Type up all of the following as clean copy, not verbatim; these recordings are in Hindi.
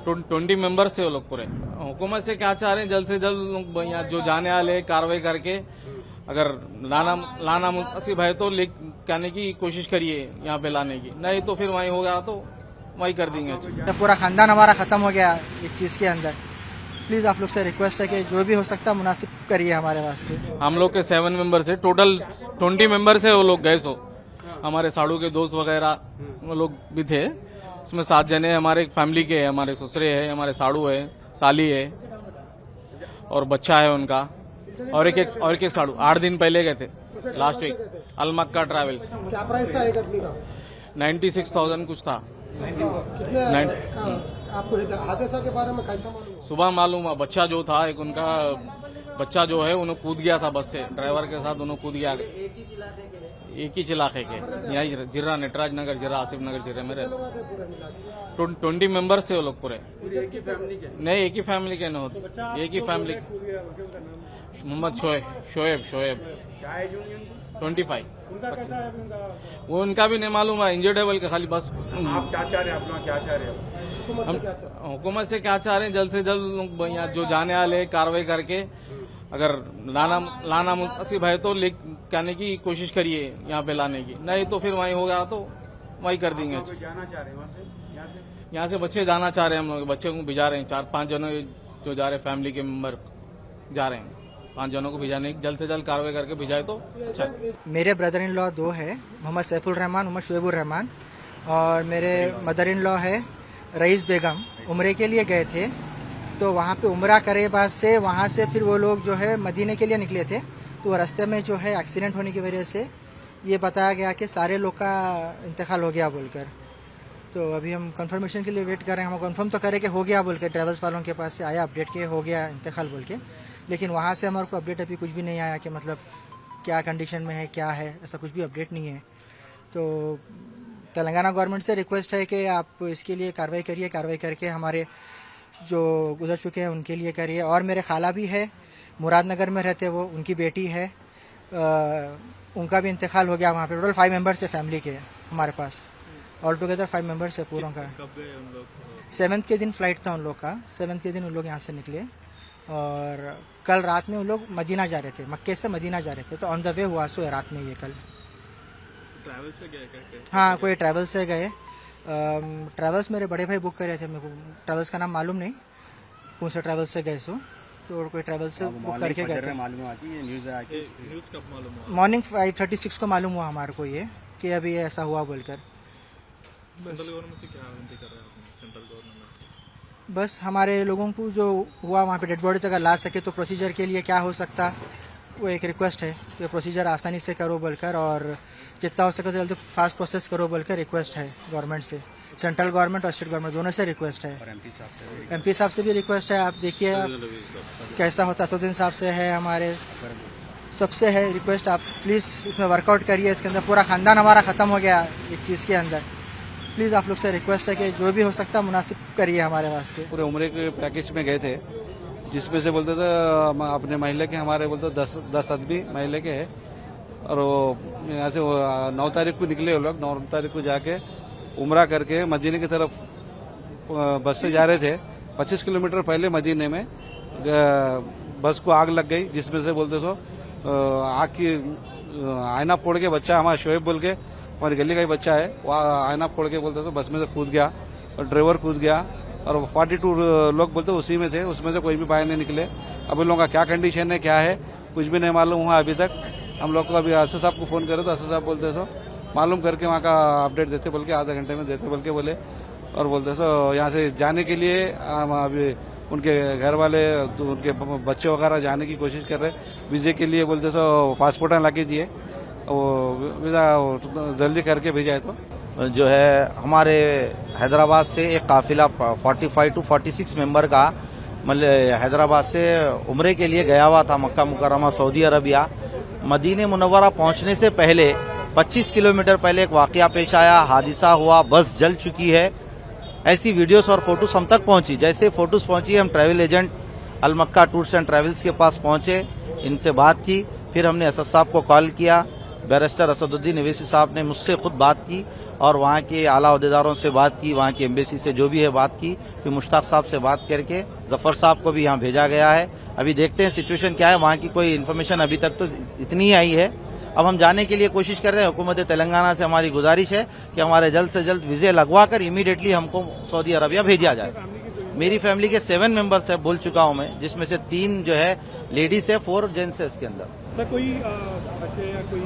20 मेंबर्स है वो लोग पूरे। हुकूमत से क्या चाह रहे हैं, जल्द से जल्द यहाँ जो जाने वाले कार्रवाई करके अगर लाना मुनासिब है तो कहने की कोशिश करिए यहाँ पे लाने की, नहीं तो फिर वहीं होगा तो वहीं कर देंगे। पूरा खानदान हमारा खत्म हो गया एक चीज के अंदर। प्लीज आप लोग से रिक्वेस्ट है कि जो भी हो सकता है मुनासिब करिए हमारे वास्ते। हम लोग के 7 मेंबर्स है, टोटल 20 मेंबर्स है वो लोग गए। सो हमारे साड़ू के दोस्त वगैरह वो लोग भी थे, उसमें 7 जने हमारे फैमिली के हैं, हमारे ससुरे है, हमारे साड़ू है, साली है और बच्चा है उनका, और एक साड़ू 8 दिन पहले गए थे लास्ट वीक अल मक्का ट्रैवल्स। क्या प्राइस था एक आदमी का? 96,000 कुछ था। आपको हादसा के बारे में कैसा मालूम? सुबह मालूम हुआ, बच्चा जो था एक उनका बच्चा जो है उन्हें कूद गया था बस से, ड्राइवर के साथ उन्हें कूद गया। एक ही इलाके के यहाँ जिर्रा नटराज नगर, जिर्रा आसिफ नगर जिर्रे में रहते। 20 मेंबर्स है वो लोग पूरे। नहीं, एक ही फैमिली के न होते, एक ही फैमिली। मोहम्मद शोएब 25। वो उनका भी नहीं मालूम है, इंजर्डेबल का खाली बस। आप क्या चाह रहे हैं, अपना क्या चाह रहे हैं? हुकूमत से क्या चाह रहे हैं, जल्द से जल्द यहाँ जो जाने वाले कार्रवाई करके अगर लाना मुनासिब है तो कहने की कोशिश करिए यहाँ पे लाने की, नहीं तो फिर वहीं होगा तो वहीं कर देंगे। जाना चाह रहे हैं वहाँ से? यहाँ से बच्चे जाना चाह रहे हैं, हम लोग बच्चे को भिजा रहे हैं। 4-5 जनों जो जा रहे फैमिली के मेंबर जा रहे हैं, 5 जनों को भिजाने की जल्द से जल्द कार्रवाई करके भिजाए तो अच्छा। मेरे ब्रदर इन लॉ 2 है, मोहम्मद सैफुल रहमान, मोहम्मद शुएबुर रहमान, और मेरे मदर इन लॉ है रईस बेगम। उम्रे के लिए गए थे तो वहाँ पे उम्रा करे बाद से वहाँ से फिर वो लोग जो है मदीने के लिए निकले थे, तो रास्ते में जो है एक्सीडेंट होने की वजह से ये बताया गया कि सारे लोग का इंतकाल हो गया बोलकर। तो अभी हम कंफर्मेशन के लिए वेट कर रहे हैं। हम कंफर्म तो करें कि हो गया बोल के, ट्रेवल्स वालों के पास से आया अपडेट के हो गया इंतकाल बोल के, लेकिन वहाँ से हमारे को अपडेट अभी कुछ भी नहीं आया कि मतलब क्या कंडीशन में है, क्या है, ऐसा कुछ भी अपडेट नहीं है। तो तेलंगाना गवर्नमेंट से रिक्वेस्ट है कि आप इसके लिए कार्रवाई करिए, कार्रवाई करके हमारे जो गुजर चुके हैं उनके लिए करिए। और मेरे खाला भी है, मुरादनगर में रहते वो, उनकी बेटी है, उनका भी इंतकाल हो गया वहाँ पे। टोटल 5 मेंबर्स है फैमिली के हमारे पास, ऑल टुगेदर 5 मेंबर्स है पूरों का। 7th के दिन फ्लाइट था उन लोग का, 7th के दिन उन लोग यहाँ से निकले और कल रात में उन लोग मदीना जा रहे थे, मक्के से मदीना जा रहे थे, तो ऑन द वे हुआ सो रात में ये कल। ट्रैवल से गए क्या? हाँ, कोई ट्रैवल से गए। ट्रैवल्स मेरे बड़े भाई बुक करे थे, मेरे को ट्रैवल्स का नाम मालूम नहीं कौन सा ट्रैवल से गए सो, तो कोई ट्रैवल से बुक करके गए थे। मॉर्निंग 5:36 को मालूम हुआ हमारे को ये कि अभी ऐसा हुआ बोलकर। बस हमारे लोगों को जो हुआ वहाँ पे डेड बॉडीज अगर ला सके तो प्रोसीजर के लिए क्या हो सकता, वो एक रिक्वेस्ट है कि प्रोसीजर आसानी से करो बोलकर, और जितना हो सके तो जल्दी फास्ट प्रोसेस करो बोलकर रिक्वेस्ट है गवर्नमेंट से, सेंट्रल गवर्नमेंट और स्टेट गवर्नमेंट दोनों से रिक्वेस्ट है। MP साहब से भी रिक्वेस्ट है, आप देखिए आप कैसा होता। असुद्दीन साहब से है, हमारे सबसे है रिक्वेस्ट, आप प्लीज़ इसमें वर्कआउट करिए। इसके अंदर पूरा खानदान हमारा ख़त्म हो गया एक चीज़ के अंदर। प्लीज़ आप लोग से रिक्वेस्ट है कि जो भी हो सकता है मुनासिब करिए हमारे वास्ते। पूरे उम्रे के पैकेज में गए थे, जिसमें से बोलते थे अपने महिला के, हमारे बोलते 10 आदमी महिला के है, और वो यहाँ से 9 तारीख को निकले वो लोग। 9 तारीख को जाके उम्रा करके मदीने की तरफ बस से जा रहे थे। 25 किलोमीटर पहले मदीने में बस को आग लग गई, जिसमें से बोलते सो आग की आईना फोड़ के बच्चा, हमारा शोएब बोल के हमारी गली का ही बच्चा है, वो आईना फोड़ के बोलते सो बस में से कूद गया और ड्राइवर कूद गया, और 42 लोग बोलते उसी में थे, उसमें से कोई भी बाहर नहीं निकले। अब इन लोगों का क्या कंडीशन है, क्या है, कुछ भी नहीं मालूम हुआ अभी तक। हम लोग को अभी असद साहब को फोन करे तो असद साहब बोलते सो मालूम करके वहाँ का अपडेट देते बोल के, आधा घंटे में देते बोल के बोले, और बोलते सो यहाँ से जाने के लिए अभी उनके घर वाले उनके बच्चे वगैरह जाने की कोशिश कर रहे, वीजे के लिए बोलते सो पासपोर्ट ला के दिए, वो वीजा जल्दी करके भेजा तो। जो है हमारे हैदराबाद से एक काफिला 45 to 46 मेंबर का मतलब हैदराबाद से उम्रे के लिए गया हुआ था मक्का मुकर्रमा सऊदी अरबिया। मदीने मुनव्वरा पहुंचने से पहले 25 किलोमीटर पहले एक वाकया पेश आया, हादसा हुआ, बस जल चुकी है। ऐसी वीडियोस और फोटोस हम तक पहुंची। जैसे फोटोस पहुंची, हम travel agent Al Makkah tours and travels के पास पहुंचे, इनसे बात की, फिर हमने असद साहब को कॉल किया। बैरिस्टर असदुद्दीन अवैसी साहब ने मुझसे खुद बात की और वहाँ के आला अहदेदारों से बात की, वहाँ की एम्बेसी से जो भी है बात की, फिर मुश्ताक साहब से बात करके जफर साहब को भी यहाँ भेजा गया है। अभी देखते हैं सिचुएशन क्या है, वहाँ की कोई इन्फॉर्मेशन अभी तक तो इतनी ही आई है। अब हम जाने के लिए कोशिश कर रहे हैं। हुकूमत तेलंगाना से हमारी गुजारिश है कि हमारे जल्द से जल्द वीजे लगवा कर इमीडिएटली हमको सऊदी अरबिया भेजा जाए। मेरी फैमिली के 7 मेंबर्स है, बोल चुका हूं मैं, जिसमें से 3 जो है लेडीज है, 4 जेंट्स है इसके अंदर। सर कोई बच्चे या कोई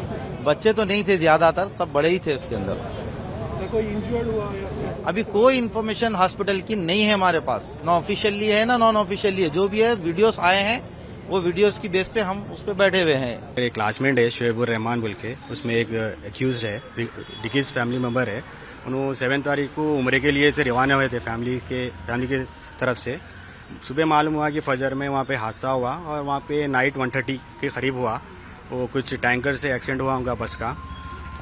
बच्चे तो नहीं थे, ज्यादातर सब बड़े ही थे उसके अंदर। सर कोई इंजर्ड हुआ या अभी कोई इन्फॉर्मेशन हॉस्पिटल की नहीं है हमारे पास, ना ऑफिशियली है ना नॉन ऑफिशियली है। जो भी है वीडियोस आए हैं, वो वीडियोस की बेस पे हम उस पर बैठे हुए हैं। मेरे क्लासमेट है शुएबुर रहमान बोल के, उसमें एक एक्यूज है, डिकीज फैमिली मेंबर है। उन्होंने 7 तारीख को उम्रे के लिए से रवाना हुए थे फैमिली के तरफ से। सुबह मालूम हुआ कि फजर में वहाँ पे हादसा हुआ और वहाँ पे नाइट 1:30 के करीब हुआ। वो कुछ टैंकर से एक्सीडेंट हुआ उनका बस का।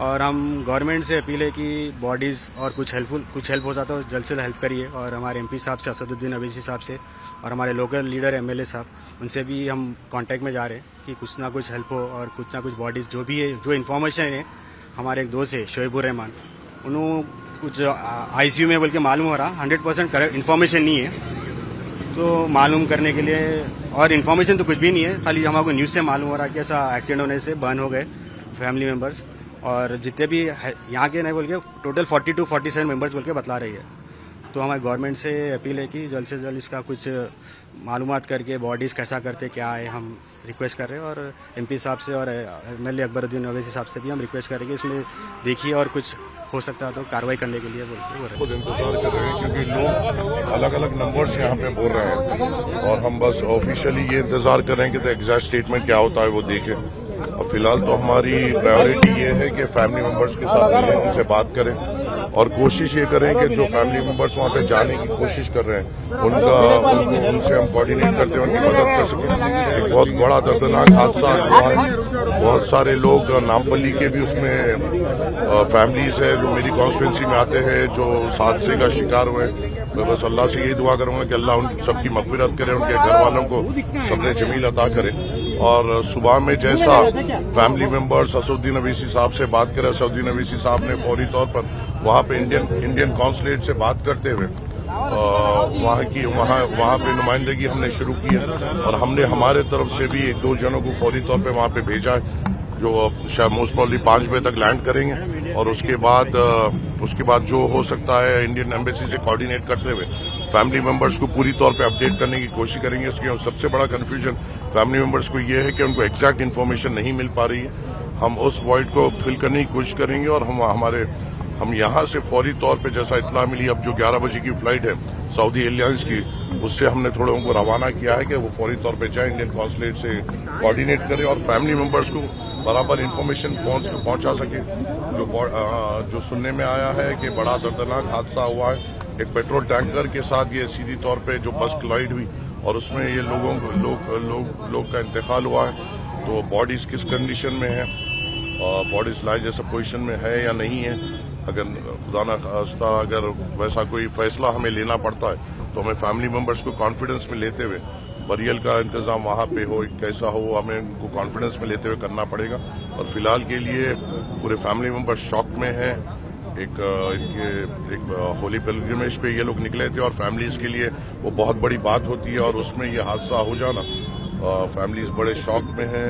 और हम गवर्नमेंट से अपील है कि बॉडीज़ और कुछ हेल्प हो जाता हो जल्द से जल्द हेल्प करिए। और हमारे एमपी साहब से, असदुद्दीन अवैसी साहब से, और हमारे लोकल लीडर एमएलए साहब, उनसे भी हम कांटेक्ट में जा रहे हैं कि कुछ ना कुछ हेल्प हो और कुछ ना कुछ बॉडीज़ जो भी है, जो इन्फॉर्मेशन है। हमारे एक दोस्त है शुएबुर रहमान, उन्होंने कुछ आईसीयू में बोल के मालूम हो रहा, 100% करेक्ट इन्फॉर्मेशन नहीं है। तो मालूम करने के लिए, और इन्फॉर्मेशन तो कुछ भी नहीं है, खाली हमको न्यूज़ से मालूम हो रहा है कि ऐसा एक्सीडेंट होने से बर्न हो गए फैमिली मेम्बर्स। और जितने भी यहाँ के नहीं बोल के टोटल 42 47 मेंबर्स बोल के बतला रही है। तो हमारे गवर्नमेंट से अपील है कि जल्द से जल्द इसका कुछ मालूमात करके बॉडीज़ कैसा करते क्या है, हम रिक्वेस्ट कर रहे हैं। और एमपी साहब से और एमएलए अकबरुद्दीन अवैसी साहब से भी हम रिक्वेस्ट करेंगे, इसमें देखिए और कुछ हो सकता है तो कार्रवाई करने के लिए खुद इंतजार कर रहे हैं, क्योंकि लोग अलग अलग नंबर्स यहाँ पे बोल रहे हैं और हम बस ऑफिशियली ये इंतजार कर रहे हैं कि एग्जैक्ट स्टेटमेंट क्या होता है वो देखें। और फिलहाल तो हमारी प्रायोरिटी ये है कि फैमिली मेंबर्स के साथ मिलें, उनसे बात करें और कोशिश ये करें कि जो फैमिली मेंबर्स वहाँ पे जाने की कोशिश कर रहे हैं उनसे हम कोऑर्डिनेट करते हैं, उनकी मदद कर सकें। एक बहुत बड़ा दर्दनाक हादसा हुआ है, बहुत सारे लोग नामपल्ली के भी उसमें फैमिलीज है जो मेरी कॉन्स्टिट्यूंसी में आते हैं जो इस हादसे का शिकार हुए। मैं बस अल्लाह से यही दुआ करूंगा कि अल्लाह उन सबकी मगफिरत करे, उनके घर वालों को सब्र जमील अता करे। और सुबह में जैसा फैमिली मेंबर्स असदुद्दीन अवैसी साहब से बात करें, असदुद्दीन अवैसी साहब ने फौरी तौर पर वहाँ पे इंडियन कॉन्सुलेट से बात करते हुए वहाँ पे नुमाइंदगी हमने शुरू की है और हमने हमारे तरफ से भी 1-2 जनों को फौरी तौर पे वहाँ पे भेजा है, जो शायद मोस्ट प्रॉब्ली 5 बजे तक लैंड करेंगे। और उसके बाद जो हो सकता है इंडियन एम्बेसी से कोऑर्डिनेट करते हुए फैमिली मेंबर्स को पूरी तौर पे अपडेट करने की कोशिश करेंगे। उसके सबसे बड़ा कंफ्यूजन फैमिली मेंबर्स को ये है कि उनको एग्जैक्ट इन्फॉर्मेशन नहीं मिल पा रही है। हम उस वॉइड को फिल करने की कोशिश करेंगे और हम यहाँ से फौरी तौर पे जैसा इत्ला मिली, अब जो 11 बजे की फ्लाइट है सऊदी एयरलाइंस की, उससे हमने थोड़े उनको रवाना किया है कि वो फौरी तौर पे जाए, इंडियन कॉन्सुलेट से कोऑर्डिनेट करें और फैमिली मेंबर्स को बराबर इन्फॉर्मेशन पहुंचा सके। जो सुनने में आया है कि बड़ा दर्दनाक हादसा हुआ है, एक पेट्रोल टैंकर के साथ ये सीधी तौर पे जो बस क्लाइड हुई और उसमें ये लोग का इंतकाल हुआ है। तो बॉडीज किस कंडीशन में है, बॉडीज लाइफ जैसा पोजीशन में है या नहीं है, अगर खुदा न खास्ता अगर वैसा कोई फैसला हमें लेना पड़ता है तो हमें फैमिली मेंबर्स को कॉन्फिडेंस में लेते हुए बरियल का इंतजाम वहाँ पे हो कैसा हो, हमें उनको कॉन्फिडेंस में लेते हुए करना पड़ेगा। और फिलहाल के लिए पूरे फैमिली मेंबर्स शॉक में हैं। एक होली पिलग्रिमेज पे ये लोग निकले थे और फैमिलीज के लिए वो बहुत बड़ी बात होती है और उसमें ये हादसा हो जाना, फैमिलीज बड़े शॉक में हैं।